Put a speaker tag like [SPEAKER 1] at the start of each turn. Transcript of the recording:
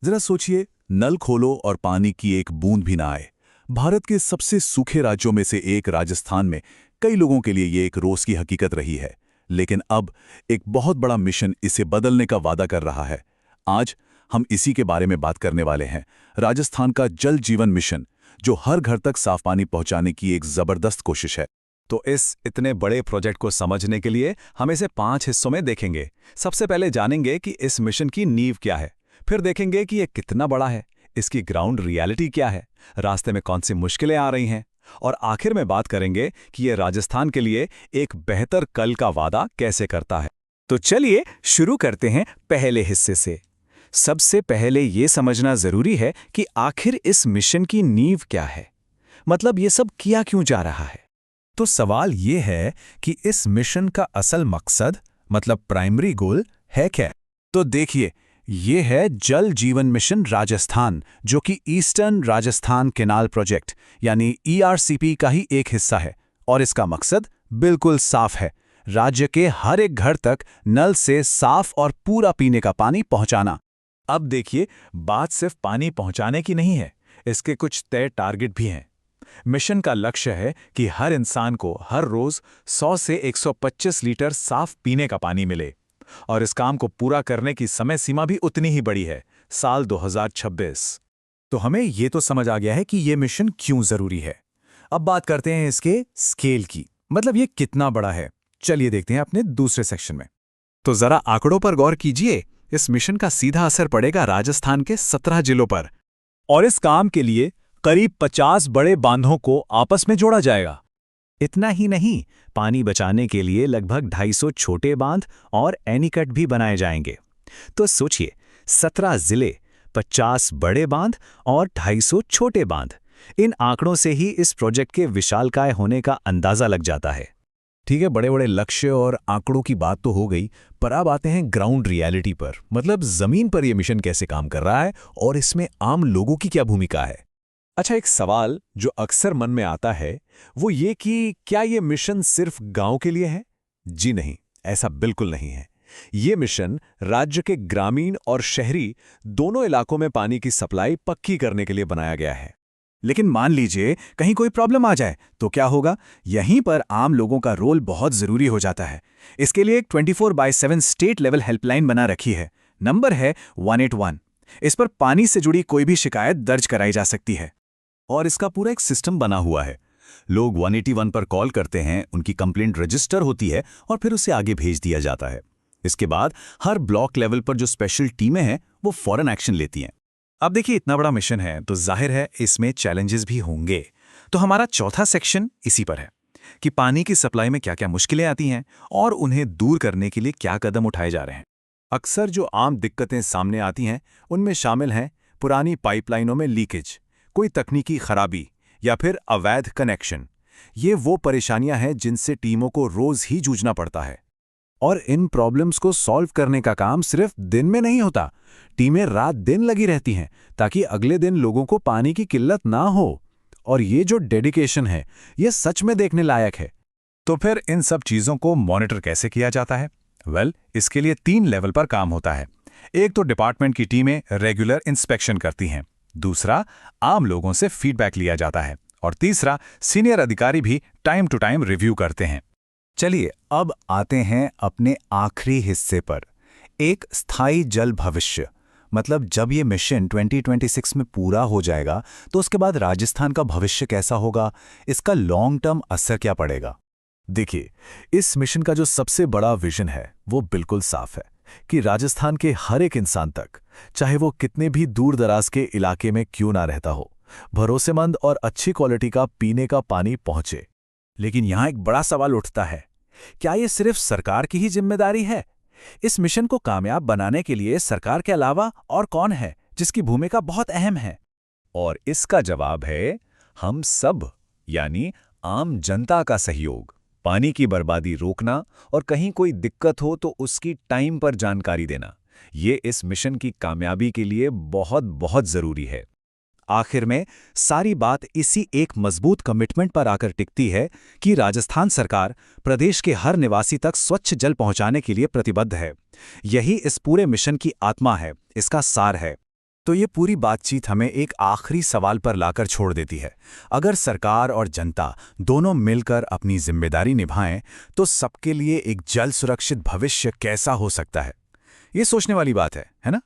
[SPEAKER 1] जरा सोचिए, नल खोलो और पानी की एक बूंद भी ना आए। भारत के सबसे सूखे राज्यों में से एक राजस्थान में कई लोगों के लिए ये एक रोज की हकीकत रही है। लेकिन अब एक बहुत बड़ा मिशन इसे बदलने का वादा कर रहा है। आज हम इसी के बारे में बात करने वाले हैं। राजस्थान का जल जीवन मिशन, जो हर घर तक साफ पानी पहुंचाने की एक जबरदस्त कोशिश है।
[SPEAKER 2] तो इस इतने बड़े प्रोजेक्ट को समझने के लिए हम इसे 5 हिस्सों में देखेंगे। सबसे पहले जानेंगे कि इस मिशन की नींव क्या है, फिर देखेंगे कि ये कितना बड़ा है, इसकी ग्राउंड रियलिटी क्या है, रास्ते में कौन सी मुश्किलें आ रही हैं, और आखिर में बात करेंगे कि ये राजस्थान के लिए एक बेहतर कल का वादा कैसे करता है।
[SPEAKER 3] तो चलिए शुरू करते हैं पहले हिस्से से। सबसे पहले ये समझना जरूरी है कि आखिर इस मिशन की नींव क्या है, मतलब ये सब किया क्यों जा रहा है।
[SPEAKER 4] तो सवाल ये है कि इस मिशन का असल मकसद, मतलब प्राइमरी गोल है क्या?
[SPEAKER 1] तो देखिए, ये है जल जीवन मिशन राजस्थान, जो कि ईस्टर्न राजस्थान केनाल प्रोजेक्ट यानी ईआरसीपी का ही एक हिस्सा है। और इसका मकसद बिल्कुल साफ है, राज्य के हर एक घर तक नल से साफ और पूरा पीने का पानी पहुंचाना।
[SPEAKER 2] अब देखिए, बात सिर्फ पानी पहुंचाने की नहीं है, इसके कुछ तय टारगेट भी हैं। मिशन का लक्ष्य है कि हर इंसान को हर रोज 100 से 125 लीटर साफ पीने का पानी मिले, और इस काम को पूरा करने की समय सीमा भी उतनी ही बड़ी है, साल 2026।
[SPEAKER 4] तो हमें ये तो समझ आ गया है कि ये मिशन क्यों जरूरी है। अब बात करते हैं इसके स्केल की, मतलब ये कितना बड़ा है। चलिए देखते हैं अपने दूसरे सेक्शन में। तो जरा आंकड़ों पर गौर कीजिए। इस मिशन का सीधा असर पड़ेगा राजस्थान के 17 जिलों पर।
[SPEAKER 3] और इस काम के लिए करीब 50 बड़े बांधों को आपस में जोड़ा जाएगा। इतना ही नहीं, पानी बचाने के लिए लगभग 250 छोटे बांध और एनीकट भी बनाए जाएंगे। तो सोचिए, 17 जिले, 50 बड़े बांध और 250 छोटे बांध। इन आंकड़ों से ही इस प्रोजेक्ट के विशालकाय होने का अंदाजा लग जाता है।
[SPEAKER 4] ठीक है, बड़े बड़े लक्ष्य और आंकड़ों की बात तो हो गई, पर अब आते हैं ग्राउंड रियलिटी पर, मतलब जमीन पर यह मिशन कैसे काम कर रहा है और इसमें आम लोगों की क्या भूमिका है।
[SPEAKER 2] अच्छा, एक सवाल जो अक्सर मन में आता है वो ये कि क्या ये मिशन सिर्फ गांव के लिए है? जी नहीं, ऐसा बिल्कुल नहीं है। ये मिशन राज्य के ग्रामीण और शहरी दोनों इलाकों में पानी की सप्लाई पक्की करने के लिए बनाया गया है।
[SPEAKER 1] लेकिन मान लीजिए कहीं कोई प्रॉब्लम आ जाए तो क्या होगा? यहीं पर आम लोगों का रोल बहुत जरूरी हो जाता है। इसके लिए एक 24/7 स्टेट लेवल हेल्पलाइन बना रखी है। नंबर है 181। इस पर पानी से जुड़ी कोई भी शिकायत दर्ज कराई जा सकती है।
[SPEAKER 2] और इसका पूरा एक सिस्टम बना हुआ है। लोग 181 पर कॉल करते हैं, उनकी कंप्लेंट रजिस्टर होती है और फिर उसे आगे भेज दिया जाता है। इसके बाद हर ब्लॉक लेवल पर जो स्पेशल टीमें हैं वो फौरन एक्शन लेती हैं।
[SPEAKER 3] अब देखिए, इतना बड़ा मिशन है तो जाहिर है इसमें चैलेंजेस भी होंगे। तो हमारा चौथा सेक्शन इसी पर है कि पानी की सप्लाई में क्या क्या मुश्किलें आती हैं और उन्हें दूर करने के लिए क्या कदम उठाए जा रहे हैं।
[SPEAKER 2] अक्सर जो आम दिक्कतें सामने आती हैं उनमें शामिल हैं पुरानी पाइपलाइनों में लीकेज, कोई तकनीकी खराबी या फिर अवैध कनेक्शन। ये वो परेशानियां हैं जिनसे टीमों को रोज ही जूझना पड़ता है।
[SPEAKER 1] और इन प्रॉब्लम्स को सॉल्व करने का काम सिर्फ दिन में नहीं होता। टीमें रात दिन लगी रहती हैं ताकि अगले दिन लोगों को पानी की किल्लत ना हो। और ये जो डेडिकेशन है, ये सच में देखने लायक है।
[SPEAKER 2] तो फिर इन सब चीज़ों को मॉनिटर कैसे किया जाता है? इसके लिए 3 लेवल पर काम होता है। एक तो डिपार्टमेंट की टीमें रेगुलर इंस्पेक्शन करती हैं, दूसरा आम लोगों से फीडबैक लिया जाता है, और तीसरा सीनियर अधिकारी भी टाइम टू टाइम रिव्यू करते हैं।
[SPEAKER 4] चलिए अब आते हैं अपने आखिरी हिस्से पर, एक स्थायी जल भविष्य। मतलब जब ये मिशन 2026 में पूरा हो जाएगा तो उसके बाद राजस्थान का भविष्य कैसा होगा, इसका लॉन्ग टर्म असर क्या पड़ेगा।
[SPEAKER 1] देखिए, इस मिशन का जो सबसे बड़ा विजन है वो बिल्कुल साफ है कि राजस्थान के हर एक इंसान तक, चाहे वो कितने भी दूर दराज के इलाके में क्यों ना रहता हो, भरोसेमंद और अच्छी क्वालिटी का पीने का पानी पहुंचे। लेकिन यहां एक बड़ा सवाल उठता है, क्या ये सिर्फ सरकार की ही जिम्मेदारी है? इस मिशन को कामयाब बनाने के लिए सरकार के अलावा और कौन है जिसकी भूमिका बहुत अहम है?
[SPEAKER 2] और इसका जवाब है हम सब, यानी आम जनता का सहयोग। पानी की बर्बादी रोकना और कहीं कोई दिक्कत हो तो उसकी टाइम पर जानकारी देना, ये इस मिशन की कामयाबी के लिए बहुत बहुत जरूरी है।
[SPEAKER 3] आखिर में सारी बात इसी एक मजबूत कमिटमेंट पर आकर टिकती है कि राजस्थान सरकार प्रदेश के हर निवासी तक स्वच्छ जल पहुंचाने के लिए प्रतिबद्ध है। यही इस पूरे मिशन की आत्मा है, इसका सार है।
[SPEAKER 4] तो ये पूरी बातचीत हमें एक आखिरी सवाल पर लाकर छोड़ देती है। अगर सरकार और जनता दोनों मिलकर अपनी जिम्मेदारी निभाएं तो सबके लिए एक जल सुरक्षित भविष्य कैसा हो सकता है? ये सोचने वाली बात है ना?